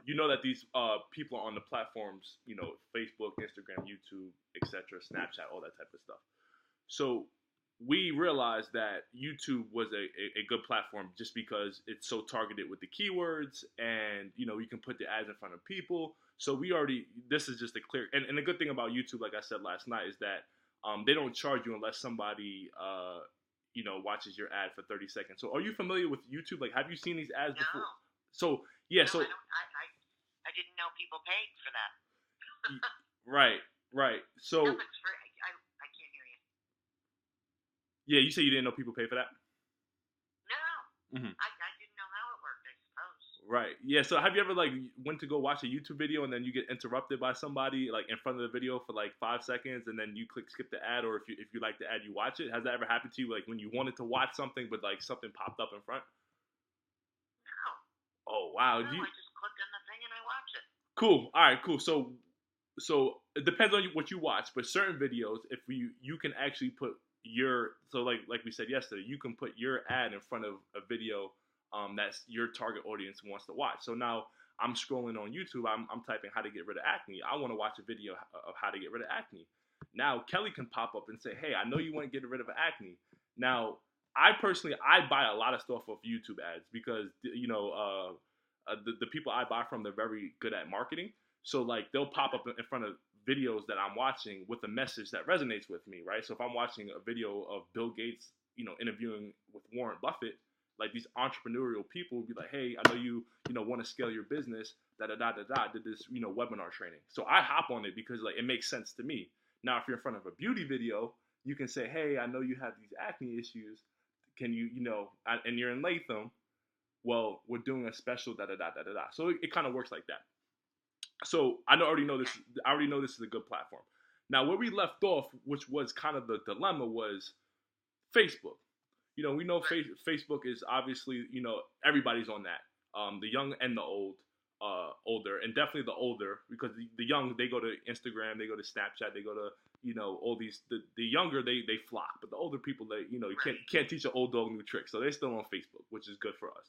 you know that these people are on the platforms, you know, Facebook, Instagram, YouTube, etc., Snapchat, all that type of stuff. So we realized that YouTube was a good platform just because it's so targeted with the keywords, and you know, you can put the ads in front of people. So we already, this is just a clear, and the good thing about YouTube, like I said last night, is that they don't charge you unless somebody you know, watches your ad for 30 seconds. So are you familiar with YouTube? Like, have you seen these ads before? No. So yeah, No, so I don't. I didn't know people paid for that. right, right. So Nothing's free. I can't hear you. yeah, you say you didn't know people pay for that? No. Hmm. I didn't know how it worked, I suppose. Right. Yeah. So have you ever like went to go watch a YouTube video and then you get interrupted by somebody like in front of the video for like 5 seconds and then you click skip the ad, or if you like the ad you watch it? Has that ever happened to you? Like when you wanted to watch something but like something popped up in front? No. Oh wow. No, I just click on the thing and I watch it. Cool. All right. Cool. So it depends on what you watch, but certain videos, if you can actually put your, so like we said yesterday, you can put your ad in front of a video that's your target audience wants to watch. So now I'm scrolling on YouTube, I'm typing how to get rid of acne. I want to watch a video of how to get rid of acne. Now Kelly can pop up and say, hey, I know you want to get rid of acne. Now I personally, I buy a lot of stuff off YouTube ads because you know the people I buy from, they're very good at marketing. So like they'll pop up in front of videos that I'm watching with a message that resonates with me, right? So if I'm watching a video of Bill Gates, you know, interviewing with Warren Buffett, like these entrepreneurial people would be like, hey, I know you know, want to scale your business, da da da da da, did this, you know, webinar training. So I hop on it because like it makes sense to me. Now, if you're in front of a beauty video, you can say, hey, I know you have these acne issues. Can you, you know, and you're in Latham, well, we're doing a special da da da da da da. So it kind of works like that. So I already know this. I already know this is a good platform. Now, where we left off, which was kind of the dilemma, was Facebook. You know, we know Facebook is obviously, you know, everybody's on that. The young and the older, and definitely the older, because the young, they go to Instagram, they go to Snapchat, they go to, you know, all these. The younger, they flock, but the older people, they, you know, you can't teach an old dog new tricks, so they're still on Facebook, which is good for us.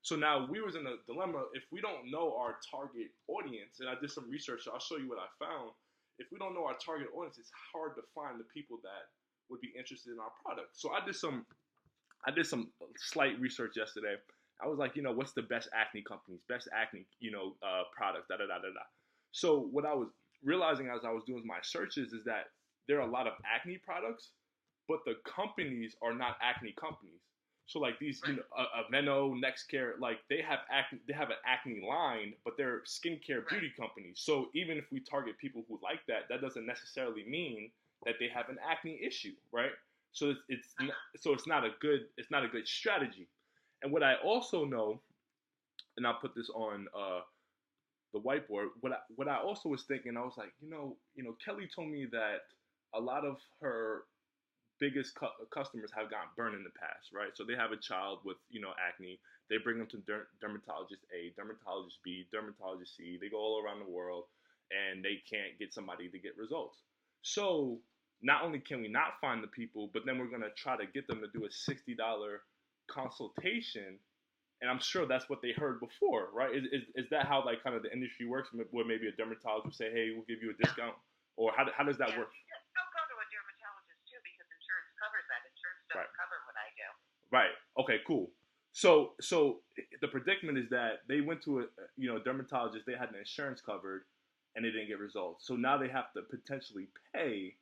So now we was in a dilemma. If we don't know our target audience, and I did some research, so I'll show you what I found. If we don't know our target audience, it's hard to find the people that would be interested in our product. So I did some slight research yesterday. I was like, you know, what's the best acne companies, best acne, you know, products, da da da da da. So what I was realizing as I was doing my searches is that there are a lot of acne products, but the companies are not acne companies. So like these, you know, Aveno, Nextcare, like they have an acne line, but they're skincare beauty companies. So even if we target people who like that, that doesn't necessarily mean that they have an acne issue, right? So it's not a good strategy. And what I also know, and I'll put this on the whiteboard. What I also was thinking, I was like, you know, Kelly told me that a lot of her biggest customers have gotten burned in the past, right? So they have a child with, you know, acne. They bring them to dermatologist A, dermatologist B, dermatologist C. They go all around the world, and they can't get somebody to get results. So not only can we not find the people, but then we're gonna try to get them to do a $60 consultation. And I'm sure that's what they heard before, right? Is that how like kind of the industry works? Where maybe a dermatologist would say, hey, we'll give you a discount, or how does that work? Don't go to a dermatologist too because insurance covers that. Insurance doesn't cover what I do. Right. Okay. Cool. So the predicament is that they went to a dermatologist. They had an insurance covered, and they didn't get results. So now they have to potentially pay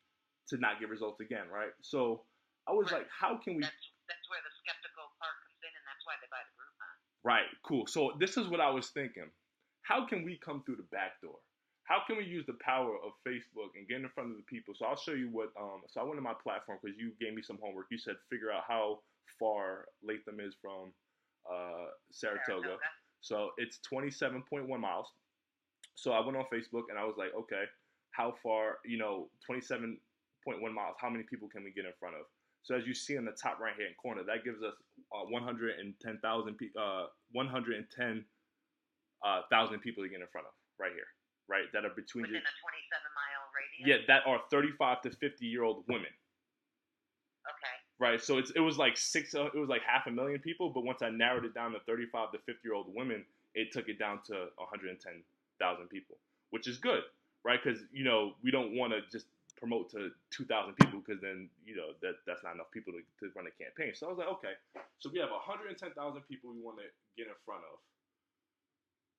to not get results again, right? So I was like, how can we? That's where the skeptical part comes in, and that's why they buy the Groupon. Right. Cool. So this is what I was thinking. How can we come through the back door? How can we use the power of Facebook and get in front of the people? So I'll show you what. So I went to my platform because you gave me some homework. You said figure out how far Latham is from Saratoga. So it's 27.1 miles. So I went on Facebook and I was like, okay, how far? 27.1 miles. How many people can we get in front of? So as you see in the top right hand corner, that gives us 110,000 people to get in front of right here. Right, that are between within a 27-mile radius. Yeah, that are 35 to 50-year-old women. Okay. Right, so it was like 500,000 people, but once I narrowed it down to 35 to 50-year-old women, it took it down to 110,000 people, which is good, right? Because we don't want to just promote to 2,000 people because then that's not enough people to run a campaign. So I was like, okay, so we have 110,000 people we want to get in front of.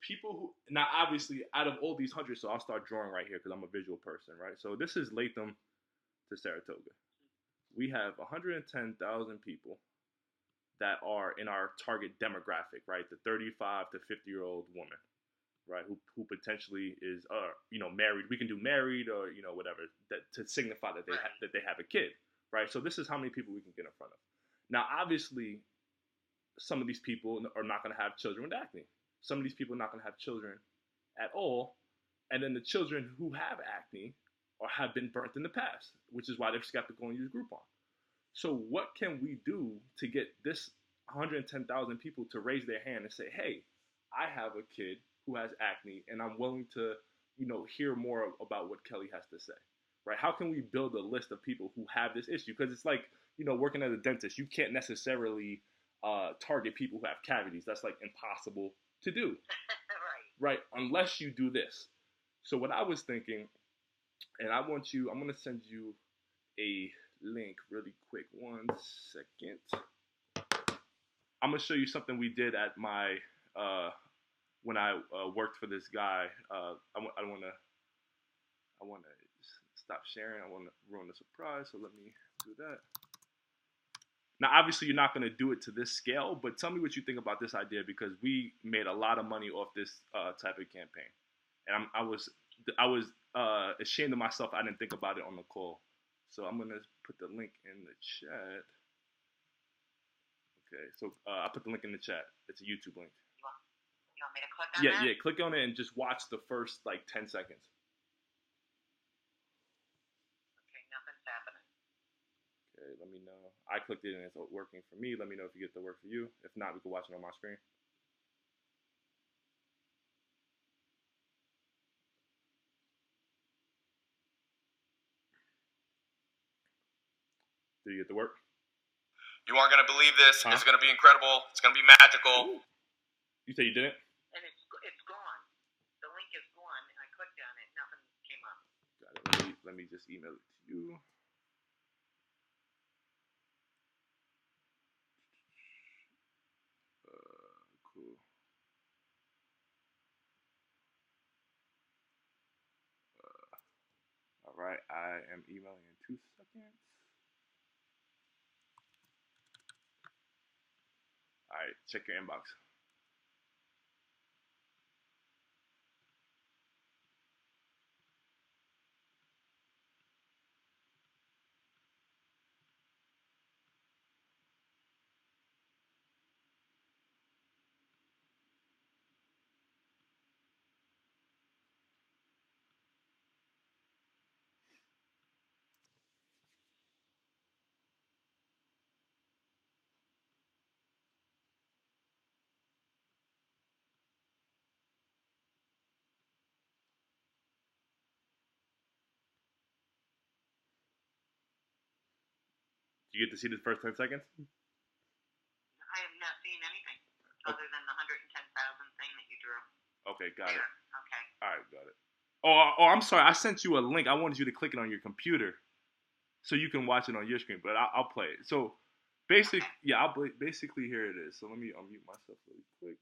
People who now obviously out of all these hundreds, so I'll start drawing right here because I'm a visual person, right? So this is Latham to Saratoga. We have 110,000 people that are in our target demographic, right? The 35 to 50-year-old woman, right? Who potentially is married. We can do married or whatever that to signify that they have a kid, right? So this is how many people we can get in front of. Now, obviously, some of these people are not going to have children with acne. Some of these people are not going to have children at all, and then the children who have acne or have been burnt in the past, which is why they're skeptical and use Groupon. So what can we do to get this 110,000 people to raise their hand and say, hey, I have a kid who has acne and I'm willing to, hear more about what Kelly has to say, right? How can we build a list of people who have this issue? Because it's like, working as a dentist, you can't necessarily target people who have cavities. That's like impossible to do, right? Unless you do this. So what I was thinking, and I'm going to send you a link really quick. 1 second. I'm going to show you something we did at my, when I worked for this guy. I want to stop sharing. I want to ruin the surprise. So let me do that. Now, obviously, you're not going to do it to this scale, but tell me what you think about this idea because we made a lot of money off this type of campaign, and I was ashamed of myself. I didn't think about it on the call, so I'm going to put the link in the chat. Okay, so I put the link in the chat. It's a YouTube link. You want me to click on that? Yeah, click on it and just watch the first 10 seconds. Okay, nothing's happening. Okay, let me know. I clicked it and it's working for me. Let me know if you get to work for you. If not, we can watch it on my screen. Did you get to work? You aren't going to believe this. Huh? It's going to be incredible. It's going to be magical. Ooh. You say you didn't? And it's gone. The link is gone. I clicked on it. Nothing came up. Got it. Let me just email it to you. Cool. All right. I am emailing in 2 seconds. All right. Check your inbox. You get to see the first 10 seconds? I have not seen anything other than the 110,000 thing that you drew. Okay, got it. Okay. All right, got it. Oh, I'm sorry. I sent you a link. I wanted you to click it on your computer so you can watch it on your screen, but I'll play it. So, basically, basically, here it is. So, let me unmute myself really quick.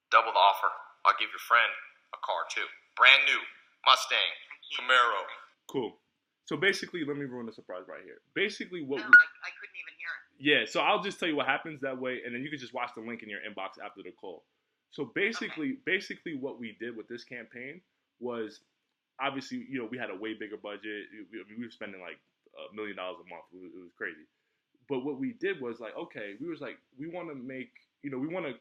Double the offer. I'll give your friend a car, too. Brand new. Mustang. Camaro. Cool. So basically, let me ruin the surprise right here. Basically, I couldn't even hear it. Yeah, so I'll just tell you what happens that way, and then you can just watch the link in your inbox after the call. So basically, what we did with this campaign was, obviously, we had a way bigger budget. We were spending like $1 million a month. It was crazy. But what we did was okay, we want to make, we want to,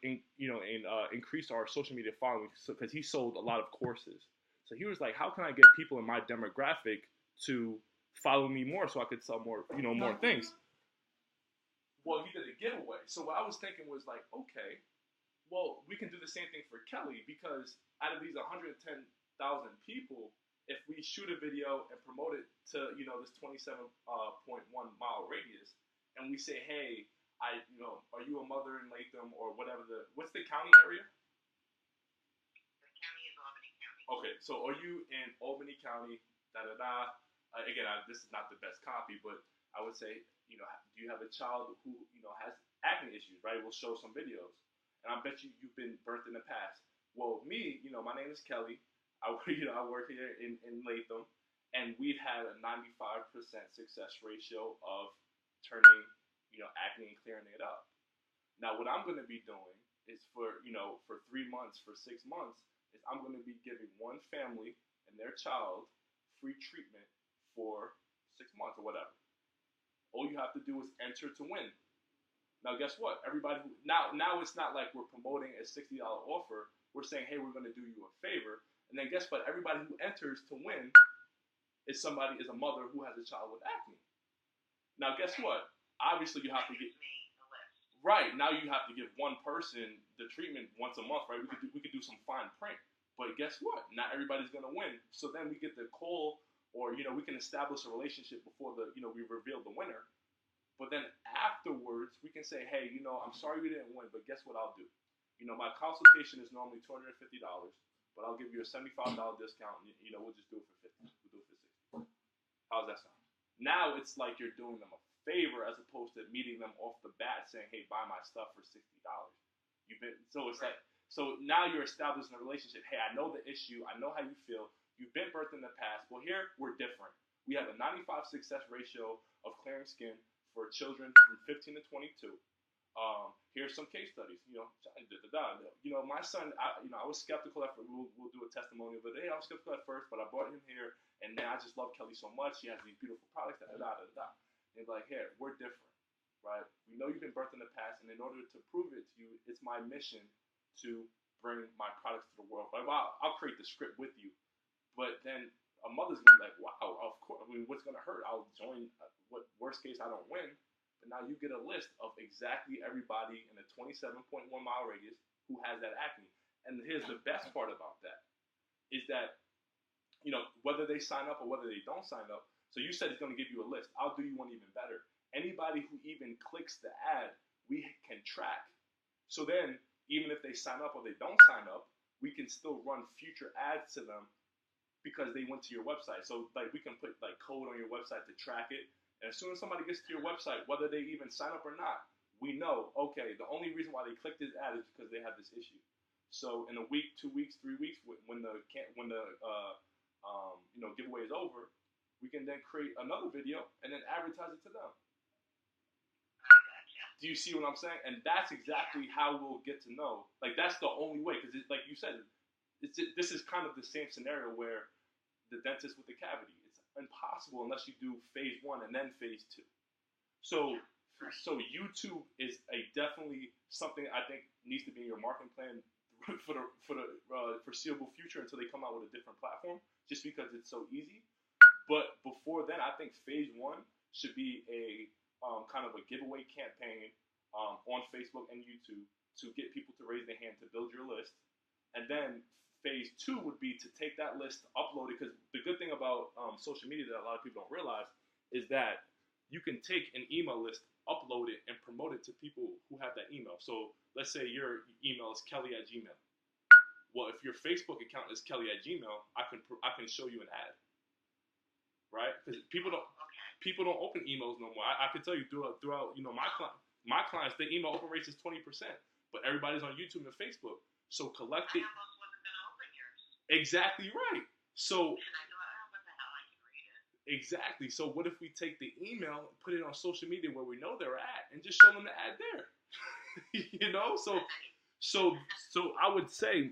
increase our social media following because he sold a lot of courses. So he was like, how can I get people in my demographic to follow me more so I could sell more, more things? Well, he did a giveaway. So what I was thinking was okay, well, we can do the same thing for Kelly because out of these 110,000 people, if we shoot a video and promote it to, this 27.1 mile radius, and we say, hey, are you a mother in Latham or whatever what's the county area? The county is Albany County. Okay, so are you in Albany County? Da da da. Again, this is not the best copy, but I would say, do you have a child who has acne issues? Right? We'll show some videos, and I bet you've been burnt in the past. Well, me, my name is Kelly. I work here in Latham, and we've had a 95% success ratio of turning acne and clearing it up. Now, what I'm going to be doing is for 3 months, for 6 months, is I'm going to be giving one family and their child free treatment for 6 months or whatever. All you have to do is enter to win. Now, guess what? Everybody now it's not like we're promoting a $60 offer. We're saying, hey, we're going to do you a favor. And then guess what? Everybody who enters to win is a mother who has a child with acne. Now, guess what? Obviously, you have to get right now. You have to give one person the treatment once a month, right? We could do some fine print, but guess what? Not everybody's gonna win. So then we get the call, or we can establish a relationship before we reveal the winner. But then afterwards, we can say, hey, I'm sorry we didn't win, but guess what I'll do? My consultation is normally $250, but I'll give you a $75 discount. And, we'll just do it for $50. We'll do it for $60. How's that sound? Now it's like you're doing them a favor as opposed to meeting them off the bat saying, hey, buy my stuff for $60. So now you're establishing a relationship. Hey, I know the issue. I know how you feel. You've been birthed in the past. Well, here we're different. We have a 95 success ratio of clearing skin for children from 15 to 22. Here's some case studies. My son. I was skeptical at first. We'll do a testimonial, but I was skeptical at first, but I brought him here, and man, I just love Kelly so much. She has these beautiful products. And like, here, we're different, right? We know you've been birthed in the past, and in order to prove it to you, it's my mission to bring my products to the world. I'll create the script with you, but then a mother's gonna be like, wow, of course. I mean, what's gonna hurt? I'll join. What worst case I don't win. But now you get a list of exactly everybody in a 27.1 mile radius who has that acne. And here's the best part about that is that, whether they sign up or whether they don't sign up. So you said he's going to give you a list. I'll do you one even better. Anybody who even clicks the ad, we can track. So then, even if they sign up or they don't sign up, we can still run future ads to them because they went to your website. So like we can put like code on your website to track it. And as soon as somebody gets to your website, whether they even sign up or not, we know, okay, the only reason why they clicked this ad is because they have this issue. So in a week, 2 weeks, 3 weeks, when the giveaway is over, we can then create another video and then advertise it to them. Do you see what I'm saying? And that's exactly how we'll get to know. Like that's the only way, because like you said, this is kind of the same scenario where the dentist with the cavity. Impossible unless you do phase 1 and then phase 2. So YouTube is definitely something I think needs to be in your marketing plan for the foreseeable future until they come out with a different platform, just because it's so easy. But before then, I think phase 1 should be a kind of a giveaway campaign on Facebook and YouTube to get people to raise their hand to build your list, and then phase 2 would be to take that list, upload it, because the good thing about social media that a lot of people don't realize is that you can take an email list, upload it, and promote it to people who have that email. So let's say your email is kelly@gmail. Well, if your Facebook account is kelly@gmail, I can show you an ad, right? Because people don't open emails no more. I can tell you throughout my clients, the email open rate is 20%, but everybody's on YouTube and Facebook. So collect it. Exactly right. So exactly. So what if we take the email, put it on social media where we know they're at, and just show them the ad there? So I would say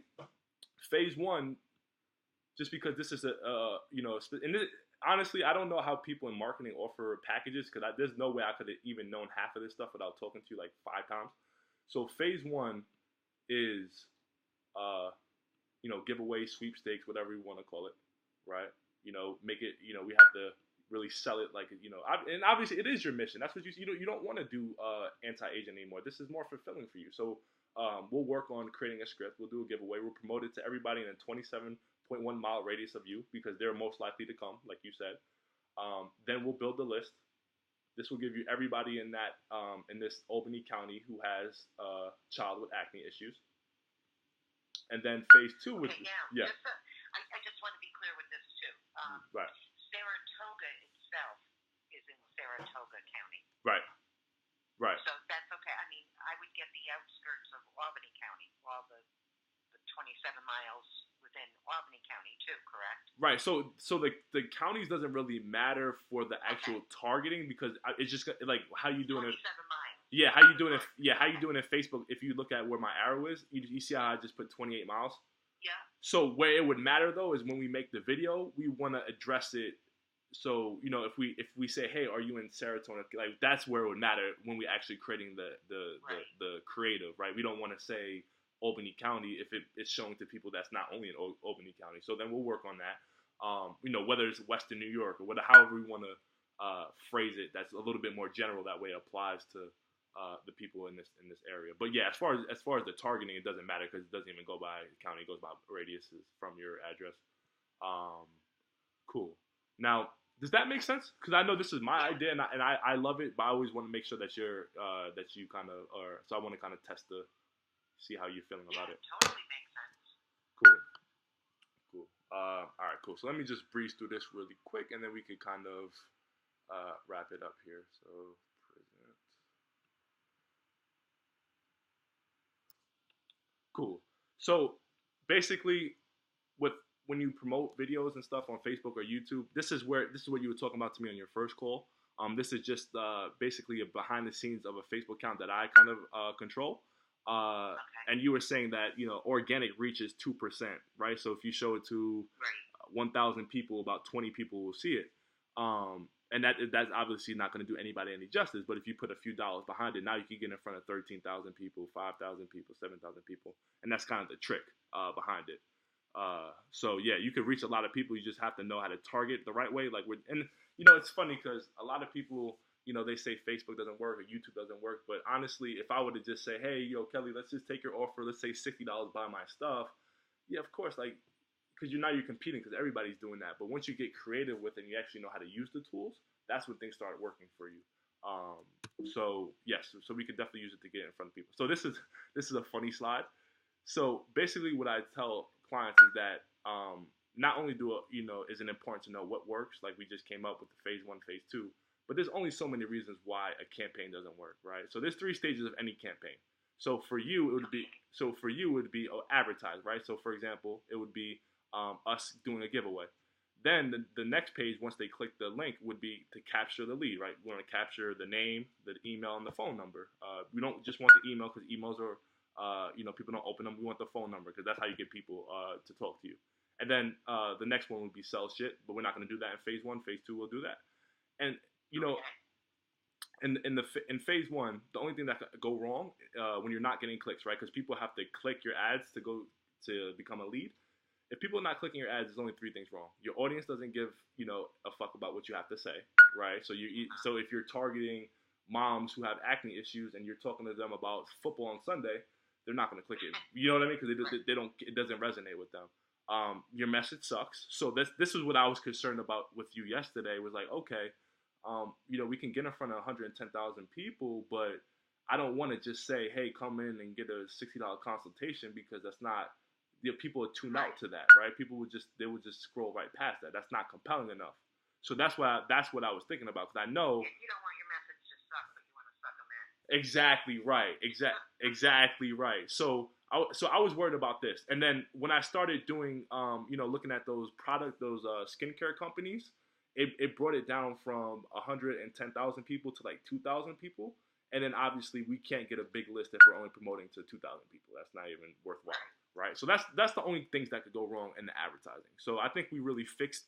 phase 1, just because this is honestly, I don't know how people in marketing offer packages, because there's no way I could have even known half of this stuff without talking to you like 5 times. So phase 1 is giveaway, sweepstakes, whatever you want to call it, right? Make it, we have to really sell it like, and obviously it is your mission. That's what you don't want to do anti-aging anymore. This is more fulfilling for you. So we'll work on creating a script. We'll do a giveaway. We'll promote it to everybody in a 27.1 mile radius of you, because they're most likely to come, like you said. Then we'll build the list. This will give you everybody in that in this Albany County who has a child with acne issues. And then phase two would yeah. I just want to be clear with this too. Right. Saratoga itself is in Saratoga County. Right. Right. So that's okay. I mean, I would get the outskirts of Albany County, all the 27 miles within Albany County too, correct? Right. So the counties doesn't really matter for the actual targeting because it's just like how you doing it. 27 miles. Yeah, how you doing it? Yeah, how you doing it? Facebook. If you look at where my arrow is, you see how I just put 28 miles. Yeah. So where it would matter though is when we make the video, we want to address it. So if we say, hey, are you in Saratoga? Like that's where it would matter when we actually creating the creative, right? We don't want to say Albany County if it's showing to people that's not only in Albany County. So then we'll work on that. Whether it's Western New York or whatever, however we want to phrase it, that's a little bit more general. That way it applies to the people in this area. But yeah, as far as the targeting, it doesn't matter because it doesn't even go by county; it goes by radiuses from your address. Cool. Now, does that make sense? Because I know this is my idea and I love it, but I always want to make sure that that you kind of are. So I want to kind of see how you're feeling about it. Totally makes sense. Cool. All right, cool. So let me just breeze through this really quick, and then we could kind of wrap it up here. So present. Cool. So basically, when you promote videos and stuff on Facebook or YouTube, this is what you were talking about to me on your first call. This is just basically a behind the scenes of a Facebook account that I kind of control. And you were saying that organic reach is 2%, right? So if you show it to 1,000 people, about 20 people will see it. And that's obviously not going to do anybody any justice. But if you put a few dollars behind it, now you can get in front of 13,000 people, 5,000 people, 7,000 people, and that's kind of the trick behind it. So yeah, you can reach a lot of people. You just have to know how to target the right way. It's funny because a lot of people, they say Facebook doesn't work or YouTube doesn't work. But honestly, if I were to just say, hey, Kelly, let's just take your offer. Let's say $60, buy my stuff. Yeah, of course, because you're competing because everybody's doing that. But once you get creative with it and you actually know how to use the tools, that's when things start working for you. So yes, so we could definitely use it to get in front of people. So this is a funny slide. So basically what I tell clients is that not only is it important to know what works, like we just came up with the phase 1, phase 2, but there's only so many reasons why a campaign doesn't work, right? So there's 3 stages of any campaign. So for you, it would be advertise, right? So for example, it would be us doing a giveaway. Then the next page, once they click the link, would be to capture the lead, right? We want to capture the name, the email, and the phone number. We don't just want the email because emails are, people don't open them. We want the phone number because that's how you get people to talk to you. And then the next one would be sell shit, but we're not going to do that in phase 1. Phase 2, we'll do that. And in phase 1, the only thing that could go wrong when you're not getting clicks, right? Because people have to click your ads to become a lead. If people are not clicking your ads, there's only 3 things wrong. Your audience doesn't give a fuck about what you have to say, right? So so if you're targeting moms who have acne issues and you're talking to them about football on Sunday, they're not going to click it. You know what I mean? Because it doesn't resonate with them. Your message sucks. So this is what I was concerned about with you yesterday. Was like, okay, we can get in front of 110,000 people, but I don't want to just say, hey, come in and get a $60 consultation because that's not. People would tune out to that, right? People would just scroll right past that. That's not compelling enough. So that's what I was thinking about because I know you don't want your message to suck, but you want to suck them in. Exactly right. Exactly right. So I was worried about this, and then when I started doing, looking at those skincare companies, it brought it down from 110,000 people to like 2,000 people, and then obviously we can't get a big list if we're only promoting to 2,000 people. That's not even worthwhile. Right, so that's the only things that could go wrong in the advertising. So I think we really fixed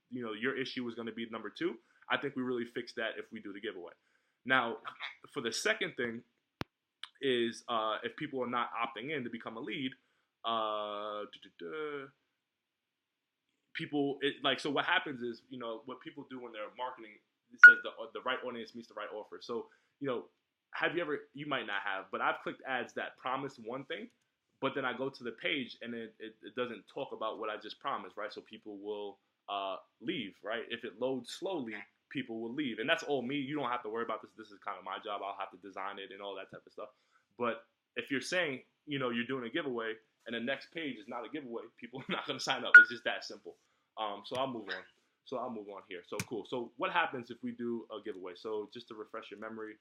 your issue was going to be number 2. I think we really fixed that if we do the giveaway. Now, for the second thing is if people are not opting in to become a lead, so what happens is what people do when they're marketing. It says the right audience meets the right offer. So have you ever? You might not have, but I've clicked ads that promise one thing. But then I go to the page and it doesn't talk about what I just promised, right? So people will leave, right? If it loads slowly, people will leave. And that's all me. You don't have to worry about this. This is kind of my job. I'll have to design it and all that type of stuff. But if you're saying, you're doing a giveaway and the next page is not a giveaway, people are not going to sign up. It's just that simple. So I'll move on. Here. So cool. So what happens if we do a giveaway? So just to refresh your memory,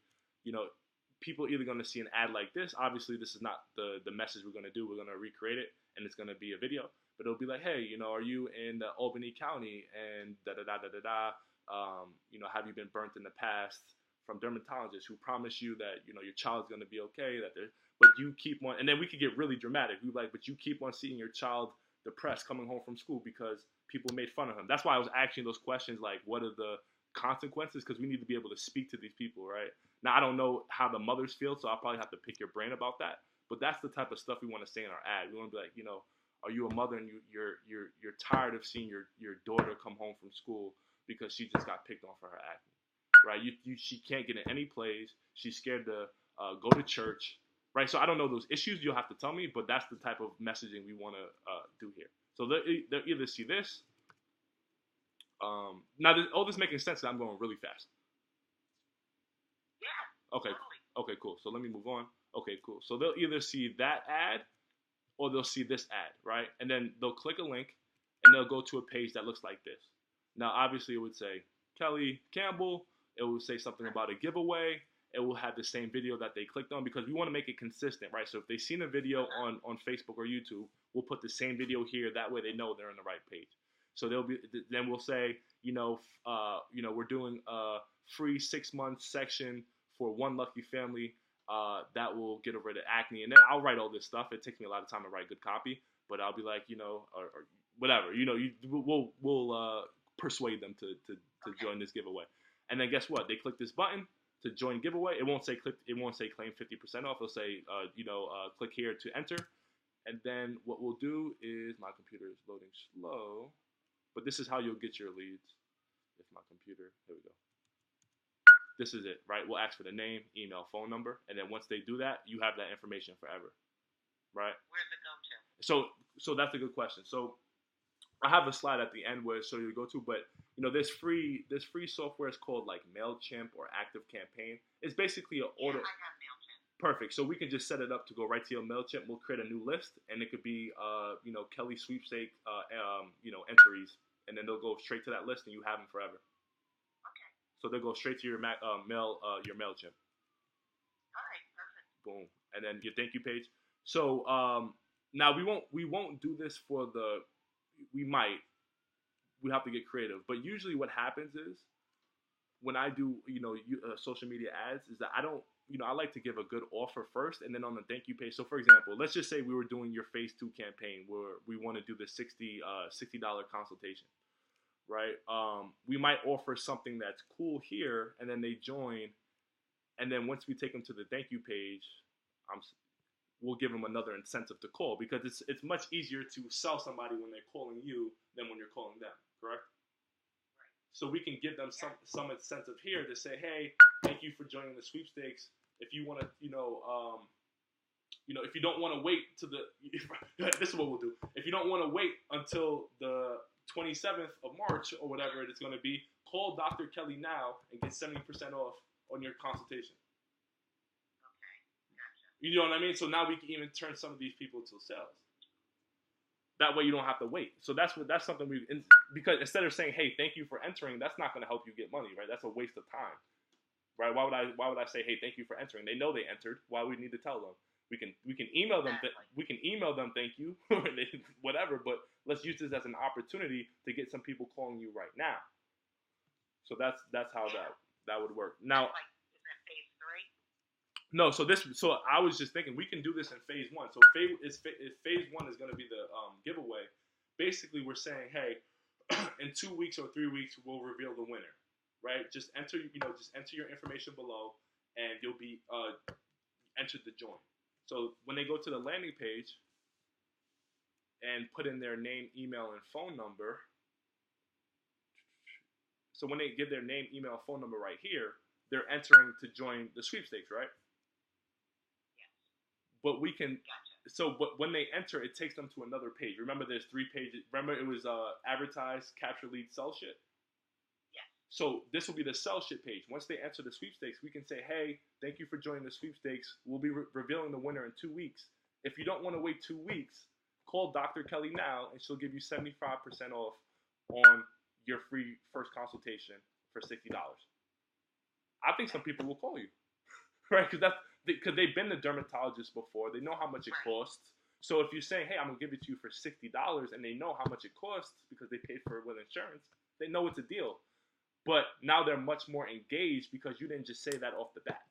people are either going to see an ad like this. Obviously, this is not the message we're going to do. We're going to recreate it, and it's going to be a video. But it'll be like, hey, are you in Albany County and da-da-da-da-da-da? Have you been burnt in the past from dermatologists who promise you that, your child's going to be okay, but you keep on, and then we could get really dramatic. We like, but you keep on seeing your child depressed coming home from school because people made fun of him. That's why I was asking those questions, like, what are the consequences? Because we need to be able to speak to these people, right? Now, I don't know how the mothers feel, so I'll probably have to pick your brain about that. But that's the type of stuff we want to say in our ad. We want to be like, are you a mother and you're tired of seeing your daughter come home from school because she just got picked on for her acne, right? She can't get in any plays. She's scared to go to church, right? So I don't know those issues. You'll have to tell me, but that's the type of messaging we want to do here. So they'll either see this. Now, all this making sense. I'm going really fast. Yeah. Okay. Totally. Okay. Cool. So let me move on. Okay. Cool. So they'll either see that ad or they'll see this ad, right? And then they'll click a link and they'll go to a page that looks like this. Now, obviously, it would say Kelly Campbell. It will say something about a giveaway. It will have the same video that they clicked on because we want to make it consistent, right? So if they've seen a video on Facebook or YouTube, we'll put the same video here. That way they know they're on the right page. So then we'll say, we're doing a free 6-month section for one lucky family that will get rid of acne. And then I'll write all this stuff. It takes me a lot of time to write good copy, but I'll be like, or whatever, we'll persuade them to join this giveaway. And then guess what? They click this button to join giveaway. It won't say claim 50% off. It'll say, click here to enter. And then what we'll do is, my computer is loading slow, but this is how you'll get your leads. If my computer, here we go. This is it, right? We'll ask for the name, email, phone number, and then once they do that, you have that information forever, right? Where's it go to? So that's a good question. So I have a slide at the end where it shows you to go to, but this free software is called like MailChimp or Active Campaign. It's basically an auto. I have MailChimp. Perfect. So we can just set it up to go right to your MailChimp. We'll create a new list, and it could be Kelly sweepstake entries, and then they'll go straight to that list, and you have them forever. Okay. So they'll go straight to your your MailChimp. All right. Perfect. Boom, and then your thank you page. So now we won't do this for the. We have to get creative, but usually what happens is when I do social media ads is that I don't I like to give a good offer first, and then on the thank you page. So for example, let's just say we were doing your phase 2 campaign where we want to do the $60 consultation, right? We might offer something that's cool here, and then they join, and then once we take them to the thank you page, we'll give them another incentive to call, because it's much easier to sell somebody when they're calling you than when you're calling them, correct? Right. So we can give them some incentive here to say, hey, thank you for joining the sweepstakes. If you want to, if you don't want to wait to this is what we'll do. If you don't want to wait until the 27th of March or whatever it's going to be, call Dr. Kelly now and get 70% off on your consultation. You know what I mean? So now we can even turn some of these people to sales. That way you don't have to wait. So that's something because instead of saying, hey, thank you for entering, that's not going to help you get money, right? That's a waste of time, right? Why would I say, hey, thank you for entering? They know they entered. Why would we need to tell them? We can email them. We can email them, thank you, whatever. But let's use this as an opportunity to get some people calling you right now. So that's how that would work. Now. No, so I was just thinking we can do this in phase 1. So phase 1 is going to be the giveaway. Basically, we're saying, hey, in 2 weeks or 3 weeks, we'll reveal the winner, right? Just enter your information below, and you'll be entered to join. So when they go to the landing page and put in their name, email, and phone number. So when they give their name, email, phone number right here, they're entering to join the sweepstakes, right? But we can, but when they enter, it takes them to another page. Remember, there's 3 pages. Remember, it was advertise, capture lead, sell shit? Yeah. So this will be the sell shit page. Once they enter the sweepstakes, we can say, hey, thank you for joining the sweepstakes. We'll be revealing the winner in 2 weeks. If you don't want to wait 2 weeks, call Dr. Kelly now, and she'll give you 75% off on your free first consultation for $60. I think some people will call you, right? Because they've been to dermatologists before. They know how much it costs. So if you're saying, hey, I'm going to give it to you for $60, and they know how much it costs because they paid for it with insurance, they know it's a deal. But now they're much more engaged because you didn't just say that off the bat.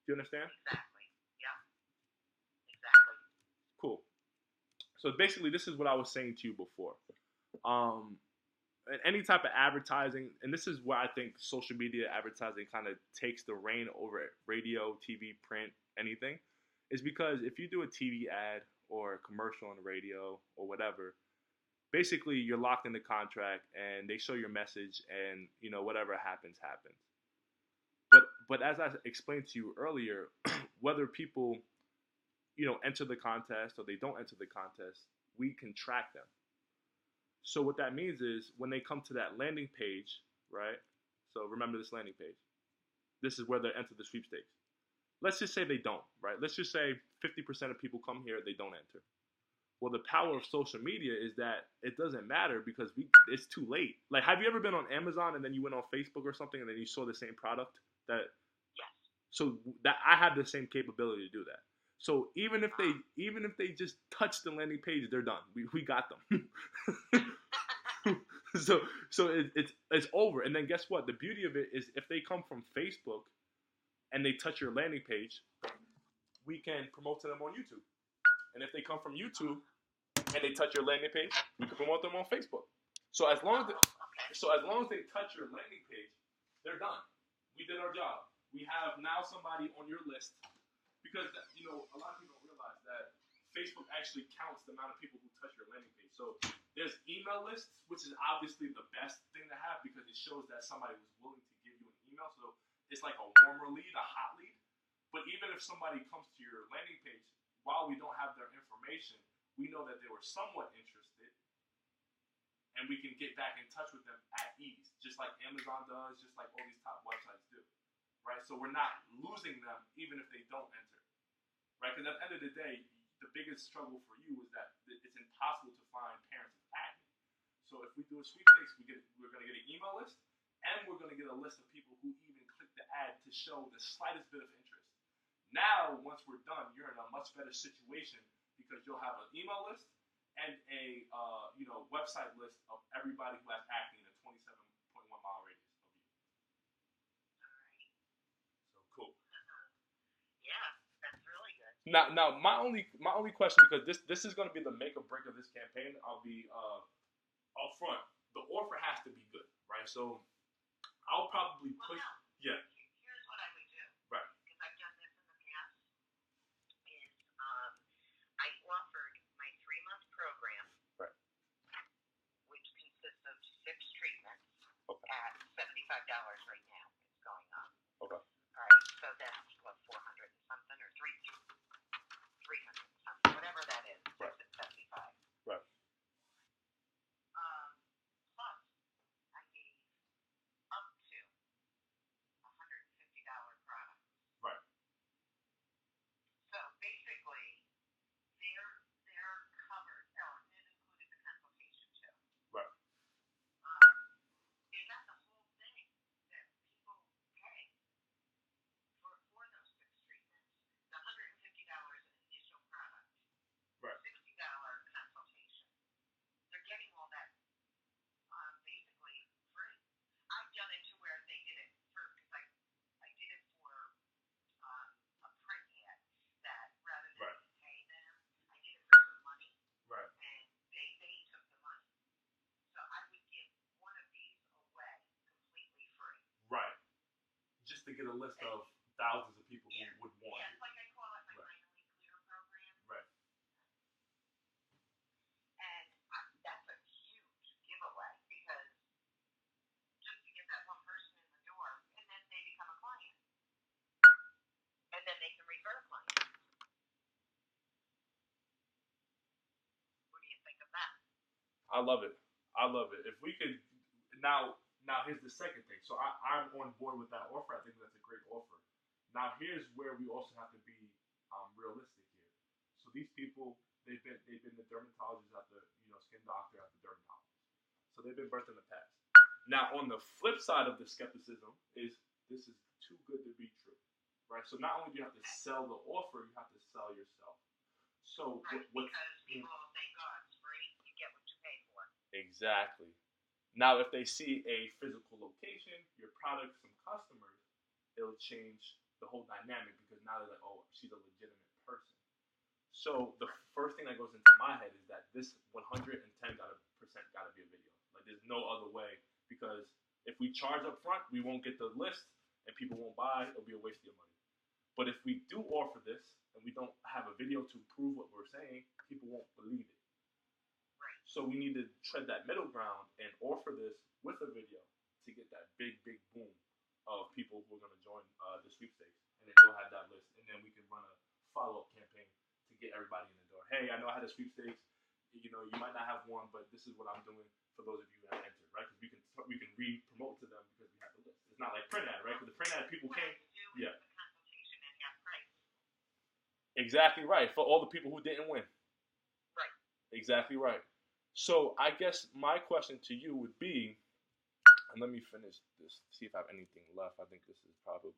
Do you understand? Exactly. Yeah. Exactly. Cool. So basically, this is what I was saying to you before. Any type of advertising, and this is where I think social media advertising kind of takes the reign over radio, TV, print, anything, is because if you do a TV ad or a commercial on the radio or whatever, basically you're locked in the contract and they show your message and, you know, whatever happens. But as I explained to you earlier, whether people, you know, enter the contest or they don't enter the contest, we can track them. So what that means is when they come to that landing page, right? So remember this landing page. This is where they enter the sweepstakes. Let's just say they don't, right? Let's just say 50% of people come here, they don't enter. Well, the power of social media is that it doesn't matter because it's too late. Like, have you ever been on Amazon and then you went on Facebook or something and then you saw the same product? Yes. So that I have the same capability to do that. So even if they just touch the landing page, they're done. We got them. so it's over. And then guess what? The beauty of it is if they come from Facebook and they touch your landing page, we can promote to them on YouTube. And if they come from YouTube and they touch your landing page, we can promote them on Facebook. So as long as they touch your landing page, they're done. We did our job. We have now somebody on your list. Because, you know, a lot of people don't realize that Facebook actually counts the amount of people who touch your landing page. So there's email lists, which is obviously the best thing to have because it shows that somebody was willing to give you an email. So it's like a warmer lead, a hot lead. But even if somebody comes to your landing page, while we don't have their information, we know that they were somewhat interested. And we can get back in touch with them at ease, just like Amazon does, just like all these top websites do. Right? So we're not losing them even if they don't enter. Right? Because at the end of the day, the biggest struggle for you is that it's impossible to find parents of acne. So if we do a sweepstakes, we're going to get an email list, and we're going to get a list of people who even click the ad to show the slightest bit of interest. Now, once we're done, you're in a much better situation because you'll have an email list and a website list of everybody who has acne in a 27.1 mile radius of you. So cool. Yeah, that's really good. Now, my only question, because this is going to be the make or break of this campaign. I'll be up front. The offer has to be good, right? So I'll probably push. Well, yeah. Here's what I would do. Right. Because I've done this in the past. Is I offered my 3-month program, right, which consists of 6 treatments okay, at $75 right now. It's going on. Okay. All right. So that's what 400 and something or 300 and something, whatever that is. Right. It's at 75. Right. Plus, I gave up to $150 product. Right. So basically, they're covered. Oh, it included the consultation too. Right. They got the whole thing that people pay for those 6 treatments. The $150 initial product. Right. $60 consultation. They're getting all that basically free. I've done it to where they did it because I did it for a print ad that rather than Right. pay them, I did it for some money. Right. And they took the money. So I would give one of these away completely free. Right. Just to get a list of thousands of people who would want Yeah, it. it's like I call it my Right. Finally Clear program. Right. And that's a huge giveaway because just to get that one person in the door, and then they become a client. And then they can refer clients. What do you think of that? I love it. If we could now Now here's the second thing. So I'm on board with that offer. I think that's a great offer. Now here's where we also have to be realistic here. So these people, they've been the dermatologists at the skin doctor at the dermatologist. So they've been birthed in the past. Now on the flip side of the skepticism is this is too good to be true, right? So not only do you have to sell the offer, you have to sell yourself. So right, because people will think, oh, it's free, you get what you pay for. Exactly. Now, if they see a physical location, your product, some customers, it'll change the whole dynamic because now they're like, oh, she's a legitimate person. So the first thing that goes into my head is that this 110% gotta be a video. Like there's no other way because if we charge up front, we won't get the list and people won't buy. It'll be a waste of your money. But if we do offer this and we don't have a video to prove what we're saying, people won't believe it. So we need to tread that middle ground and offer this with a video to get that big boom of people who are going to join the sweepstakes. And then you'll have that list. And then we can run a follow-up campaign to get everybody in the door. Hey, I know I had a sweepstakes. You might not have one, but this is what I'm doing for those of you who have entered, right? Because we can re-promote to them because we have the list. It's not like print ad, right? Because the print ad, people came. Yeah. Exactly right. For all the people who didn't win. Right. Exactly right. So I guess my question to you would be, and let me finish this, see if I have anything left. I think this is probably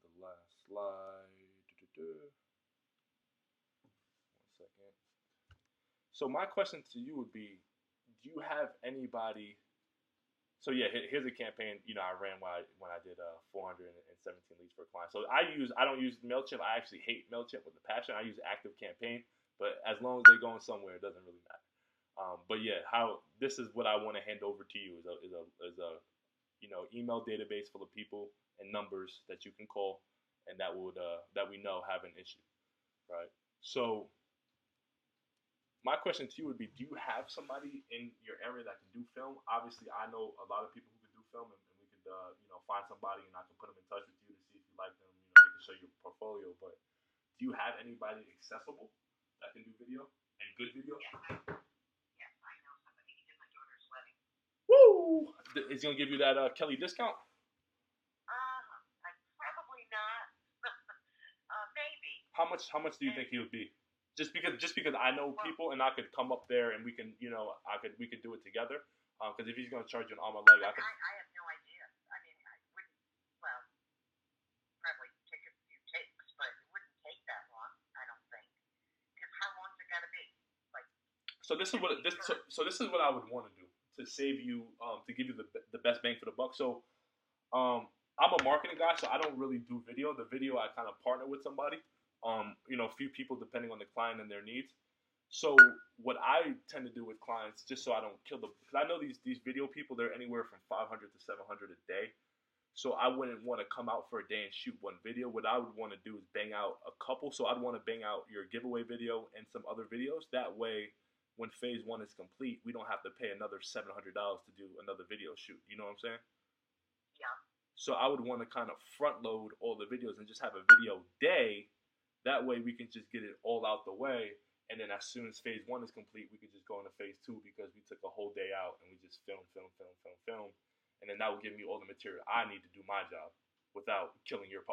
the last slide. 1 second. So my question to you would be, do you have anybody? So yeah, here's a campaign. I ran when I did 417 leads for a client. So I don't use MailChimp. I actually hate MailChimp with a passion. I use ActiveCampaign, but as long as they're going somewhere, it doesn't really matter. But yeah, this is what I want to hand over to you is a email database full of people and numbers that you can call and that we know have an issue, right? So my question to you would be, do you have somebody in your area that can do film? Obviously, I know a lot of people who can do film, and we could find somebody and I can put them in touch with you to see if you like them. They can show you a portfolio. But do you have anybody accessible that can do video and good video? Woo! Is he gonna give you that Kelly discount? Probably not. Maybe. How much do you think he would be? Just because I know people and I could come up there and we can we could do it together. Because if he's gonna charge you an arm and leg, I have no idea. I mean, I wouldn't. Well, probably take a few takes, but it wouldn't take that long. I don't think. Because how long's it gotta be? So this is what I would want to do to save you, to give you the best bang for the buck. So, I'm a marketing guy, so I don't really do video. The video I kind of partner with somebody, a few people depending on the client and their needs. So what I tend to do with clients, just so I don't kill because I know these video people, they're anywhere from 500 to 700 a day. So I wouldn't want to come out for a day and shoot one video. What I would want to do is bang out a couple. So I'd want to bang out your giveaway video and some other videos. That way, when phase 1 is complete, we don't have to pay another $700 to do another video shoot. You know what I'm saying? Yeah. So I would want to kind of front load all the videos and just have a video day. That way we can just get it all out the way. And then as soon as phase 1 is complete, we could just go into phase 2 because we took a whole day out and we just film. And then that will give me all the material I need to do my job without killing your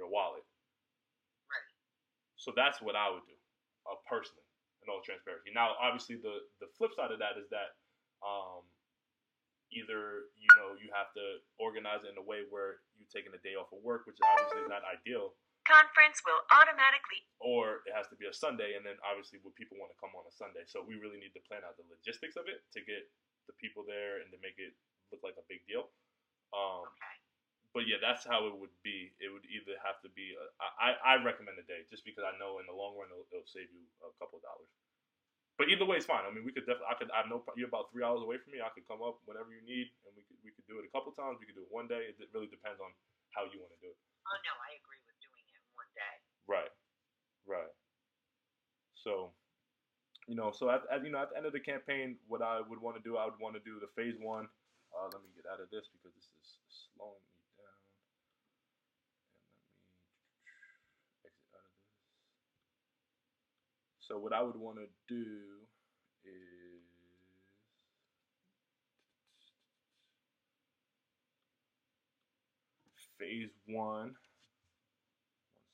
wallet. Right. So that's what I would do, personally. In all transparency. Now, obviously, the flip side of that is that either you have to organize it in a way where you're taking a day off of work, which obviously is not ideal. Conference will automatically. Or it has to be a Sunday, and then obviously would people want to come on a Sunday? So we really need to plan out the logistics of it to get the people there and to make it look like a big deal. Okay. But yeah, that's how it would be. It would either have to be. I recommend a day, just because I know in the long run it'll save you a couple of dollars. But either way, it's fine. I mean, we could definitely. I know you're about 3 hours away from me. I could come up whenever you need, and we could do it a couple times. We could do it one day. It really depends on how you want to do it. Oh no, I agree with doing it one day. Right. So, so at the end of the campaign, what I would want to do, I would want to do the phase 1. Let me get out of this because this is slowing me down. And let me exit out of this. So what I would want to do is phase 1. 1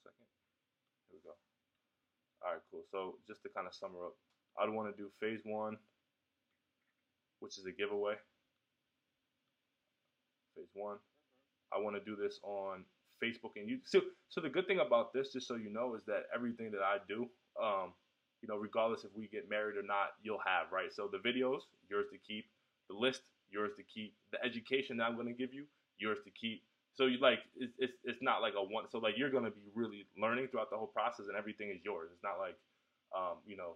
second. Here we go. All right, cool. So just to kind of sum up, I'd want to do phase 1, which is a giveaway. Phase 1. I want to do this on Facebook and YouTube. So the good thing about this, just so you know, is that everything that I do, regardless if we get married or not, you'll have, right? So the videos, yours to keep. The list, yours to keep. The education that I'm going to give you, yours to keep. So it's not like a one. So like you're going to be really learning throughout the whole process, and everything is yours. It's not like,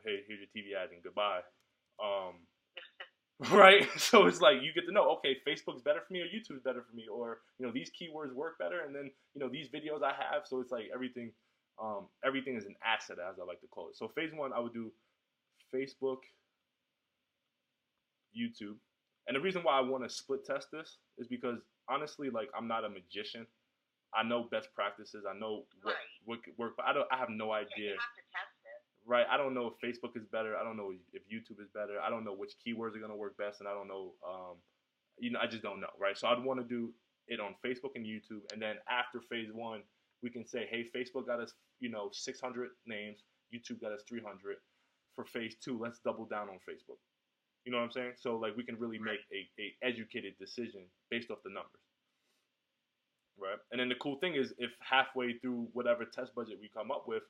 hey, here's your TV ad and goodbye. Right? So it's like you get to know, okay, Facebook's better for me or YouTube's better for me, or these keywords work better, and then these videos I have. So it's like everything is an asset, as I like to call it. So phase 1, I would do Facebook, YouTube, and the reason why I want to split test this is because honestly, like I'm not a magician. I know best practices. I know what could work, but I have no idea. Yeah, you have to test it. Right, I don't know if Facebook is better. I don't know if YouTube is better. I don't know which keywords are going to work best, and I don't know, I just don't know, right? So I'd want to do it on Facebook and YouTube, and then after phase 1, we can say, hey, Facebook got us, 600 names. YouTube got us 300. For phase 2, let's double down on Facebook. You know what I'm saying? So like we can really make a educated decision based off the numbers, right? And then the cool thing is, if halfway through whatever test budget we come up with,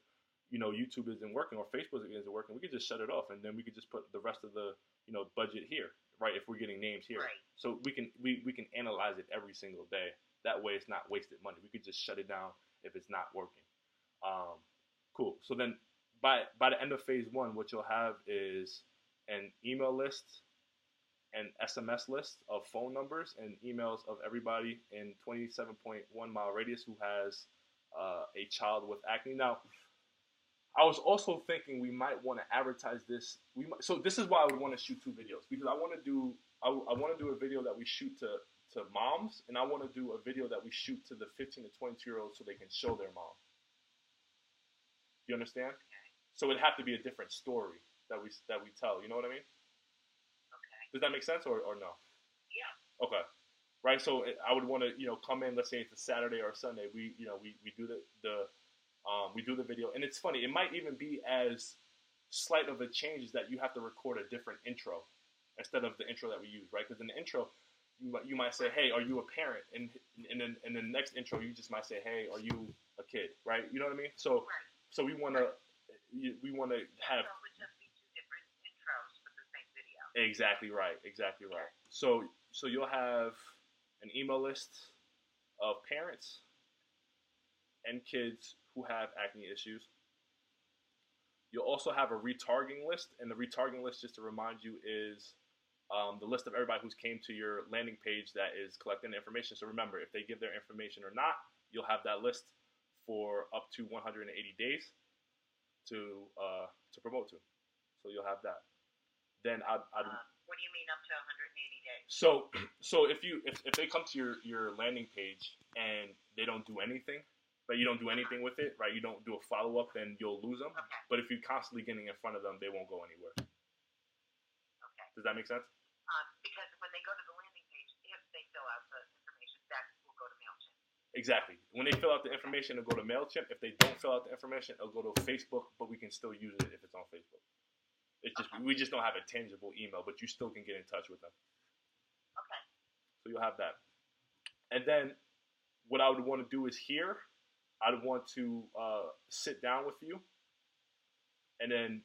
YouTube isn't working or Facebook isn't working, we could just shut it off, and then we could just put the rest of the, budget here, right? If we're getting names here, right. So we can analyze it every single day. That way, it's not wasted money. We could just shut it down if it's not working. Cool. So then, by the end of phase 1, what you'll have is an email list, an SMS list of phone numbers and emails of everybody in 27.1 mile radius who has a child with acne. Now, I was also thinking we might want to advertise this. So this is why I would want to shoot 2 videos, because I want to do a video that we shoot to moms, and I want to do a video that we shoot to the 15 to 22-year-olds so they can show their mom. You understand? Okay. So it'd have to be a different story that we tell. You know what I mean? Okay. Does that make sense or no? Yeah. Okay. Right. So I would want to come in. Let's say it's a Saturday or a Sunday. We do we do the video, and it's funny. It might even be as slight of a change as that you have to record a different intro instead of the intro that we use, right? Because in the intro, you might say, "Hey, are you a parent?" And then in the next intro, you just might say, "Hey, are you a kid?" Right? You know what I mean? So we want to have. So it would just be 2 different intros for the same video. Exactly right. Exactly right. So you'll have an email list of parents and kids who have acne issues. You'll also have a retargeting list, and the retargeting list, just to remind you, is the list of everybody who's came to your landing page that is collecting the information. So remember, if they give their information or not, you'll have that list for up to 180 days to promote to. So you'll have that. Then I'd what do you mean up to 180 days? So if they come to your landing page and they don't do anything, right? You don't do anything with it, right? You don't do a follow up, then you'll lose them. Okay. But if you're constantly getting in front of them, they won't go anywhere. Okay. Does that make sense? Because when they go to the landing page, if they fill out the information, that will go to MailChimp. Exactly. When they fill out the information, it'll go to MailChimp. If they don't fill out the information, it'll go to Facebook, but we can still use it if it's on Facebook. We just don't have a tangible email, but you still can get in touch with them. Okay. So you'll have that. And then what I would want to do is here, I'd want to sit down with you, and then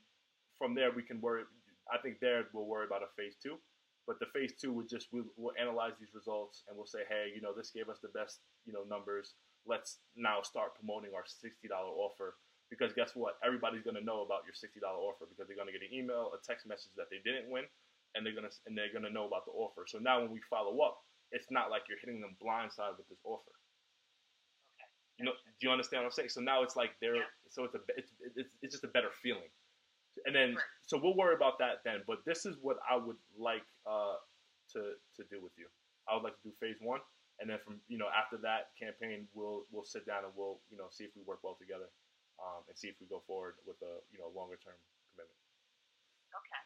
from there we can worry. I think there we'll worry about a phase 2, but the phase 2 we'll analyze these results and we'll say, hey, this gave us the best numbers. Let's now start promoting our $60 offer, because guess what? Everybody's gonna know about your $60 offer because they're gonna get an email, a text message that they didn't win, and they're gonna know about the offer. So now when we follow up, it's not like you're hitting them blindside with this offer. Do you understand what I'm saying? So now it's like so it's just a better feeling. And then, so we'll worry about that then. But this is what I would like to do with you. I would like to do phase 1, and then from after that campaign, we'll sit down and we'll see if we work well together, and see if we go forward with a longer term commitment. Okay.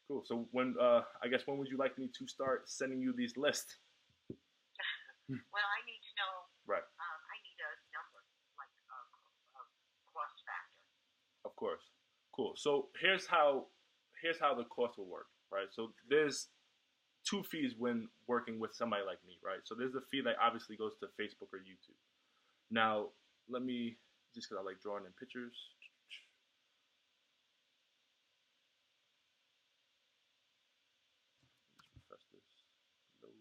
Cool. So when I guess when would you like me to start sending you these lists? Well, I need to know. Right. I need a number, like a cost factor. Of course. Cool. So here's how the cost will work, right? So there's two fees when working with somebody like me, right? So there's a fee that obviously goes to Facebook or YouTube. Now, let me just because I like drawing in pictures. Just refresh this. Load.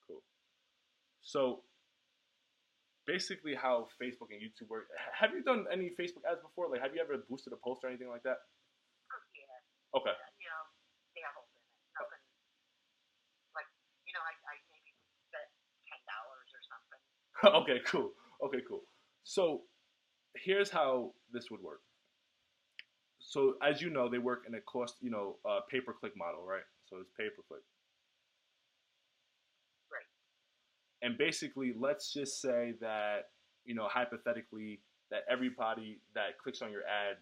Cool. So basically, how Facebook and YouTube work. Have you done any Facebook ads before? Like, have you ever boosted a post or anything like that? Oh yeah. Okay. You know, dabbled in it. Nothing like I maybe spent $10 or something. Okay. Cool. Okay. Cool. So here's how this would work. So as you know, they work in a cost, pay per click model, right? So it's pay per click. Right. And basically, let's just say that, hypothetically, that everybody that clicks on your ad,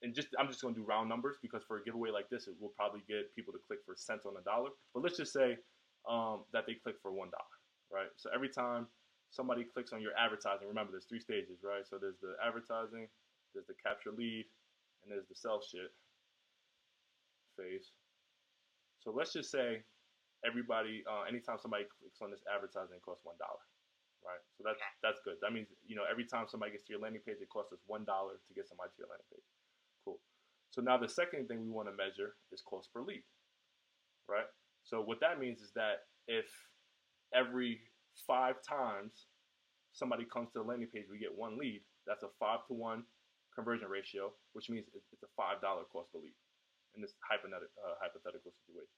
and I'm just going to do round numbers because for a giveaway like this, it will probably get people to click for cents on the dollar. But let's just say that they click for $1, right? So every time somebody clicks on your advertising, remember there's 3 stages, right? So there's the advertising, there's the capture lead, and there's the sell shit phase. So let's just say everybody, anytime somebody clicks on this advertising, it costs $1, right? So that's good. That means every time somebody gets to your landing page, it costs us $1 to get somebody to your landing page. Cool. So now the second thing we want to measure is cost per lead, right? So what that means is that if every 5 times somebody comes to the landing page, we get 1 lead. That's a 5-to-1 conversion ratio, which means it's a $5 cost per lead in this hypothetical situation,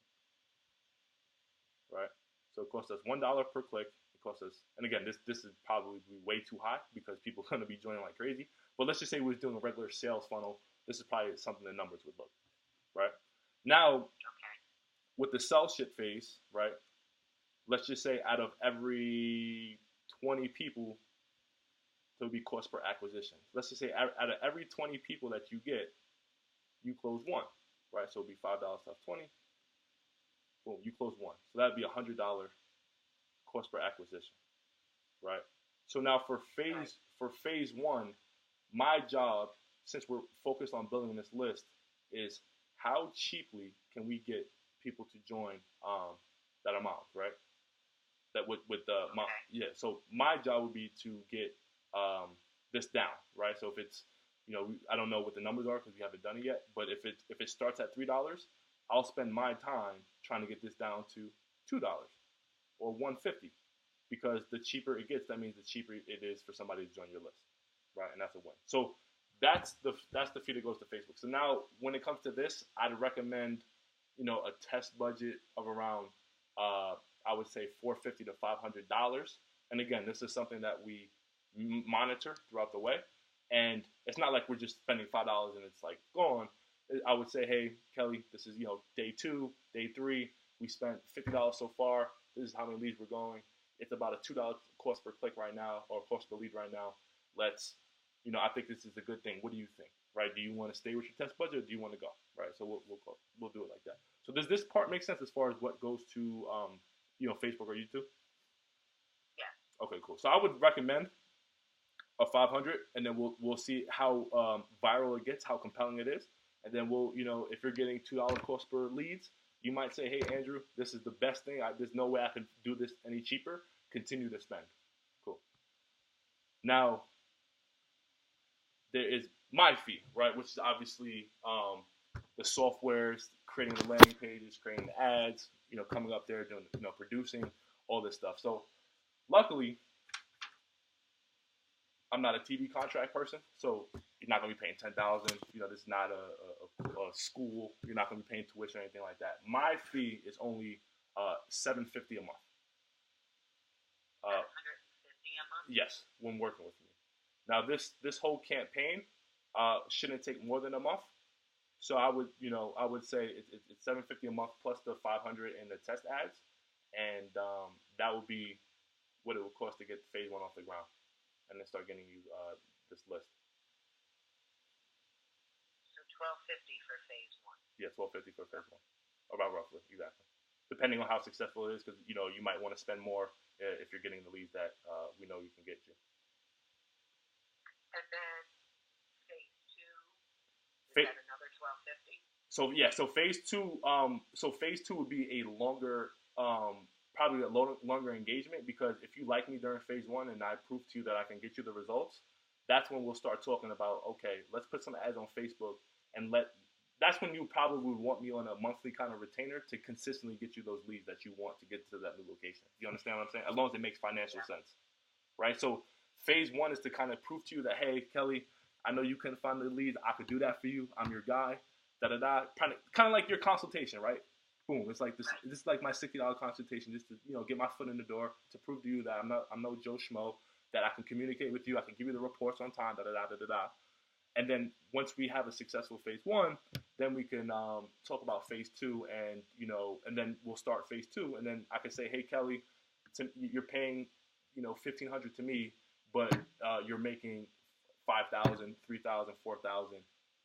right? So it costs us $1 per click. It costs us, and again, this is probably way too high because people are going to be joining like crazy. But let's just say we're doing a regular sales funnel. This is probably something the numbers would look, right? Now, with the sell shit phase, right? Let's just say out of every 20 people, there will be cost per acquisition. Let's just say out of every 20 people that you get, you close 1, right? So it'll be $5 times 20. Boom, you close 1. So that'd be $100 cost per acquisition, right? So now for phase 1, my job, since we're focused on building this list, is how cheaply can we get people to join that amount, right? That with the yeah. So my job would be to get this down, right? So if it's I don't know what the numbers are because we haven't done it yet, but if it starts at $3, I'll spend my time trying to get this down to $2 or $1.50 because the cheaper it gets, that means the cheaper it is for somebody to join your list, right? And that's a win. So that's the fee that goes to Facebook. So now when it comes to this, I'd recommend a test budget of around I would say $450 to $500. And again, this is something that we monitor throughout the way. And it's not like we're just spending $5 and it's like gone. I would say, hey, Kelly, this is day 2, day 3. We spent $50 so far. This is how many leads we're going. It's about a $2 cost per click right now, or cost per lead right now. Let's, I think this is a good thing. What do you think, right? Do you want to stay with your test budget, or do you want to go, right? So we'll do it like that. So does this part make sense as far as what goes to Facebook or YouTube? Yeah. Okay, cool. So I would recommend a 500, and then we'll see how viral it gets, how compelling it is, and then we'll if you're getting $2 cost per leads, you might say, hey Andrew, this is the best thing. There's no way I could do this any cheaper. Continue to spend. Cool. Now there is my fee, right, which is obviously the softwares, creating the landing pages, creating the ads, coming up there, doing, producing all this stuff. So luckily, I'm not a TV contract person, so you're not gonna be paying $10,000. This is not a school. You're not gonna be paying tuition or anything like that. My fee is only $750 a month. $750 a month. Yes, when working with me. Now this whole campaign shouldn't take more than a month. So I would say it's $750 a month plus the $500 in the test ads, and that would be what it would cost to get phase 1 off the ground, and then start getting you this list. So $1250 for phase 1. Yeah, 1250 for phase one, about roughly, exactly. Depending on how successful it is, because you might want to spend more if you're getting the leads that we know you can get you. And then phase two, is Fa- that another 1250? so yeah, so phase two would be a longer, probably a longer engagement, because if you like me during phase one and I prove to you that I can get you the results, that's when we'll start talking about, okay, let's put some ads on Facebook and that's when you probably would want me on a monthly kind of retainer to consistently get you those leads that you want to get to that new location. You understand what I'm saying? As long as it makes financial sense, right? So phase one is to kind of prove to you that, hey, Kelly, I know you couldn't find the leads. I could do that for you. I'm your guy. Da da da. Kind of like your consultation, right? Boom. It's like this. This is like my $60 consultation, just to get my foot in the door to prove to you that I'm no Joe Schmo. That I can communicate with you. I can give you the reports on time. Da da da da da da. And then once we have a successful phase one, then we can talk about phase two, and then we'll start phase two, and then I can say, hey Kelly, you're paying, 1,500 to me, but you're making 5,000, 3,000, 4,000.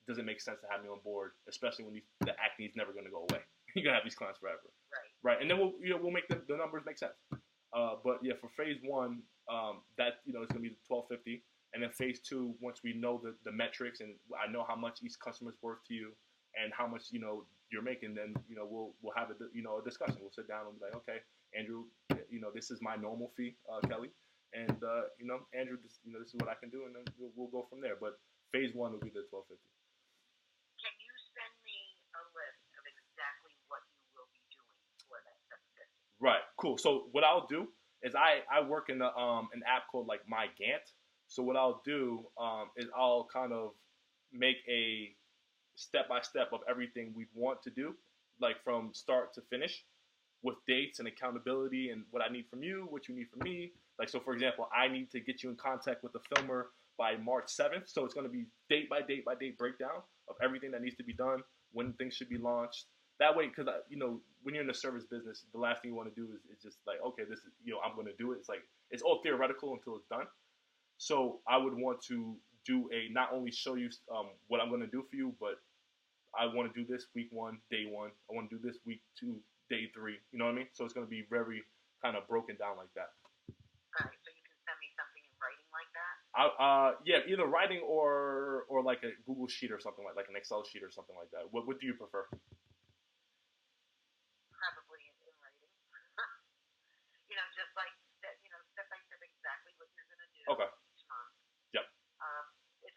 Does it make sense to have me on board, especially when the acne is never going to go away? You're gonna have these clients forever, right? And then we'll make the numbers make sense. But yeah, for phase one, that it's gonna be 1250. And then phase two, once we know the metrics and I know how much each customer's worth to you and how much you're making, then we'll have a discussion. We'll sit down and be like, okay, Andrew, this is my normal fee, Kelly, and Andrew, this is what I can do, and then we'll go from there. But phase one will be the 1250. Can you send me a list of exactly what you will be doing for that 750? Right, cool. So what I'll do is I work in an app called like My Gantt. So what I'll do is I'll kind of make a step by step of everything we want to do, like from start to finish, with dates and accountability and what I need from you, what you need from me. Like, so for example, I need to get you in contact with the filmer by March 7th. So it's going to be date by date by date breakdown of everything that needs to be done, when things should be launched. That way, because when you're in the service business, the last thing you want to do is just like, okay, this is I'm going to do it. It's like it's all theoretical until it's done. So I would want to do not only show you what I'm going to do for you, but I want to do this week one, day one. I want to do this week two, day three. You know what I mean? So it's going to be very kind of broken down like that. All right, so you can send me something in writing like that? Yeah, either writing or like a Google sheet or something like an Excel sheet or something like that. What do you prefer? Probably in writing. Just like that, step by step exactly what you're going to do Okay. each month. Yep.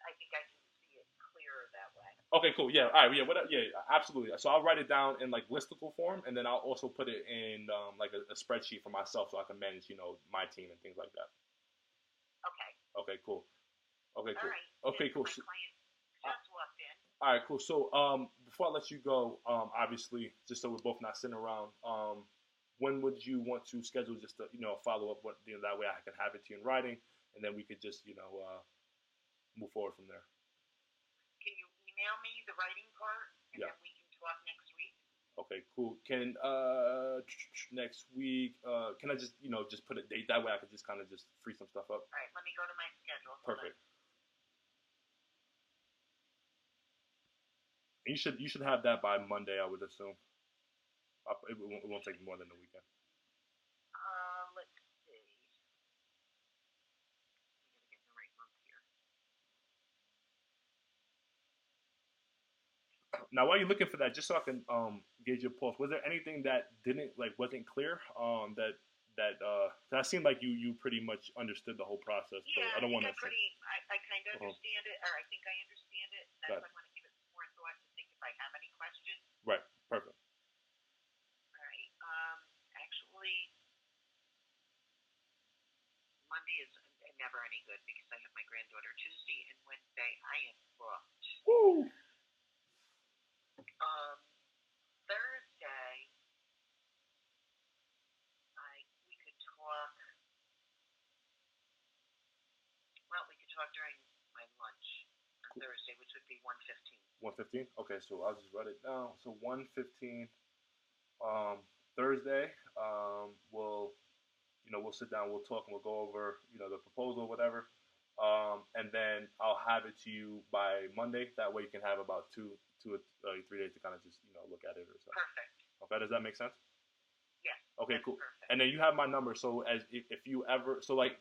I think I can see it clearer that way. Okay, cool. Yeah, all right. Yeah, yeah, absolutely. So I'll write it down in like listicle form, and then I'll also put it in like a spreadsheet for myself, so I can manage, my team and things like that. Okay. Okay, cool. Okay, cool. All right. Okay, cool. My client just walked in. All right, cool. So before I let you go, obviously, just so we're both not sitting around, when would you want to schedule just a follow up? That way I can have it to you in writing, and then we could just move forward from there. Can you email me the writing part, and then we can talk next week? Okay, cool. Can next week? Can I just just put a date? That way I could just kind of just free some stuff up. All right, let me go to my schedule. Perfect. You should have that by Monday, I would assume. It won't take more than a weekend. Let's see. I gotta get the right month here. Now, while you're looking for that, just so I can gauge your pulse, was there anything that wasn't clear? That seemed like you pretty much understood the whole process. So Yeah, I don't want to. I kind of understand it, or I think I understand it. That's why I want to give it some more thought to think if I have any questions. Right. Perfect. All right. Actually, Monday is never any good because I have my granddaughter. Tuesday and Wednesday, I am booked. Woo! Thursday, we could talk. Well, we could talk during my lunch on Thursday, which would be 1:15. 1:15. Okay, so I'll just write it down. So 1:15. Thursday. We'll sit down. We'll talk and we'll go over the proposal, whatever. And then I'll have it to you by Monday. That way you can have about 3 days to kind of just look at it or something. Perfect. Okay, does that make sense? Yes. Okay, that's cool. Perfect. And then you have my number, so as if you ever, so like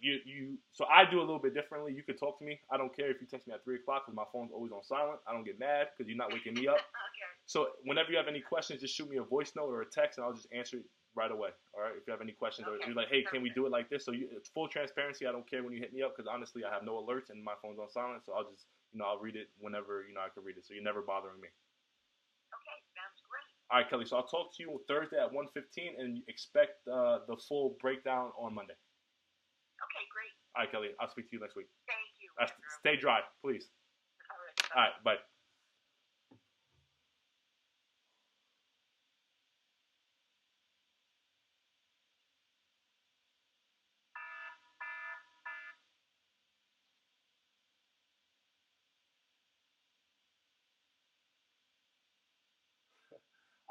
so I do a little bit differently. You can talk to me. I don't care if you text me at 3 o'clock because my phone's always on silent. I don't get mad because you're not waking me up. Okay. So whenever you have any questions, just shoot me a voice note or a text, and I'll just answer it right away. All right. If you have any questions, or you're like, hey, can we do it like this? So it's full transparency. I don't care when you hit me up because honestly, I have no alerts and my phone's on silent. So I'll just I'll read it whenever I can read it. So you're never bothering me. Okay, sounds great. All right, Kelly. So I'll talk to you Thursday at 1:15, and expect the full breakdown on Monday. Okay, great. All right, Kelly. I'll speak to you next week. Thank you. Stay dry, please. All right, bye.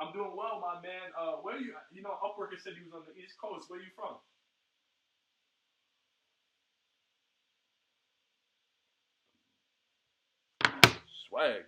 I'm doing well, my man. Where are you? Upworker said he was on the East Coast. Where are you from? Swag.